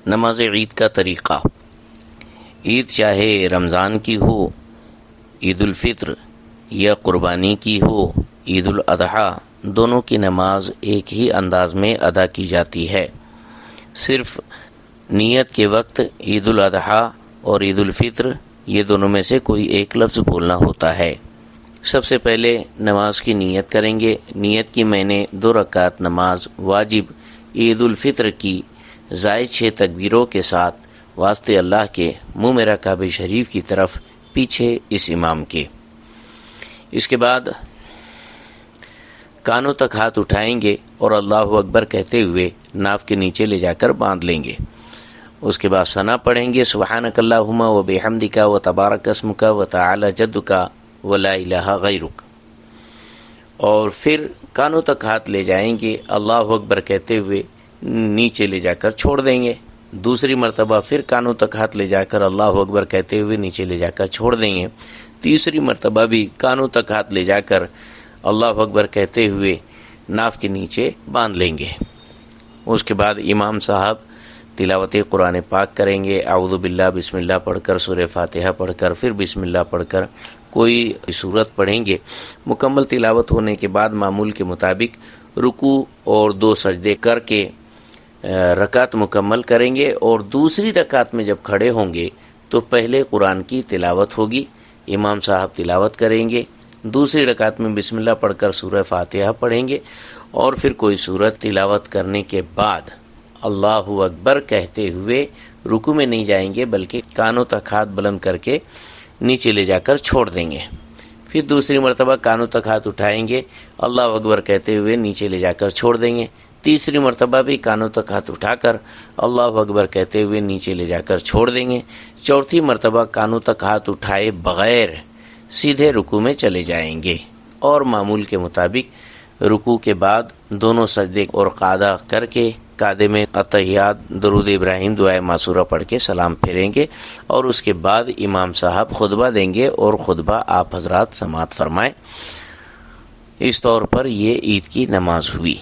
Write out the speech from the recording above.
نماز عید کا طریقہ۔ عید چاہے رمضان کی ہو، عید الفطر یا قربانی کی ہو، عید الاضحیٰ، دونوں کی نماز ایک ہی انداز میں ادا کی جاتی ہے۔ صرف نیت کے وقت عید الاضحیٰ اور عید الفطر یہ دونوں میں سے کوئی ایک لفظ بولنا ہوتا ہے۔ سب سے پہلے نماز کی نیت کریں گے۔ نیت کی میں نے 2 رکعت نماز واجب عید الفطر کی زائد 6 تکبیروں کے ساتھ واسطے اللہ کے منہ میرا کعبہ شریف کی طرف پیچھے اس امام کے۔ اس کے بعد کانوں تک ہاتھ اٹھائیں گے اور اللہ اکبر کہتے ہوئے ناف کے نیچے لے جا کر باندھ لیں گے۔ اس کے بعد ثنا پڑھیں گے، سبحانک اللہم و بحمدک و تبارک اسمک و تعالی جدک و لا الہ غیرک، اور پھر کانوں تک ہاتھ لے جائیں گے، اللہ اکبر کہتے ہوئے نیچے لے جا کر چھوڑ دیں گے۔ دوسری مرتبہ پھر کانوں تک ہاتھ لے جا کر اللہ اکبر کہتے ہوئے نیچے لے جا کر چھوڑ دیں گے۔ تیسری مرتبہ بھی کانوں تک ہاتھ لے جا کر اللہ اکبر کہتے ہوئے ناف کے نیچے باندھ لیں گے۔ اس کے بعد امام صاحب تلاوت قرآن پاک کریں گے، اعوذ باللہ بسم اللہ پڑھ کر، سورہ فاتحہ پڑھ کر، پھر بسم اللہ پڑھ کر کوئی سورت پڑھیں گے۔ مکمل تلاوت ہونے کے بعد معمول کے مطابق رکوع اور 2 سجدے کر کے رکعت مکمل کریں گے، اور دوسری رکعت میں جب کھڑے ہوں گے تو پہلے قرآن کی تلاوت ہوگی، امام صاحب تلاوت کریں گے، دوسری رکعت میں بسم اللہ پڑھ کر سورہ فاتحہ پڑھیں گے، اور پھر کوئی سورت تلاوت کرنے کے بعد اللہ اکبر کہتے ہوئے رکوع میں نہیں جائیں گے بلکہ کانوں تک ہاتھ بلند کر کے نیچے لے جا کر چھوڑ دیں گے۔ پھر دوسری مرتبہ کانوں تک ہاتھ اٹھائیں گے، اللہ اکبر کہتے ہوئے نیچے لے جا کر چھوڑ دیں گے۔ تیسری مرتبہ بھی کانوں تک ہاتھ اٹھا کر اللہ اکبر کہتے ہوئے نیچے لے جا کر چھوڑ دیں گے۔ چوتھی مرتبہ کانوں تک ہاتھ اٹھائے بغیر سیدھے رکوع میں چلے جائیں گے، اور معمول کے مطابق رکوع کے بعد دونوں سجدے اور قعدہ کر کے قعدے میں اتحیات، درود ابراہیم، دعائے معصورہ پڑھ کے سلام پھیریں گے، اور اس کے بعد امام صاحب خطبہ دیں گے اور خطبہ آپ حضرات سماعت فرمائیں۔ اس طور پر یہ عید کی نماز ہوئی۔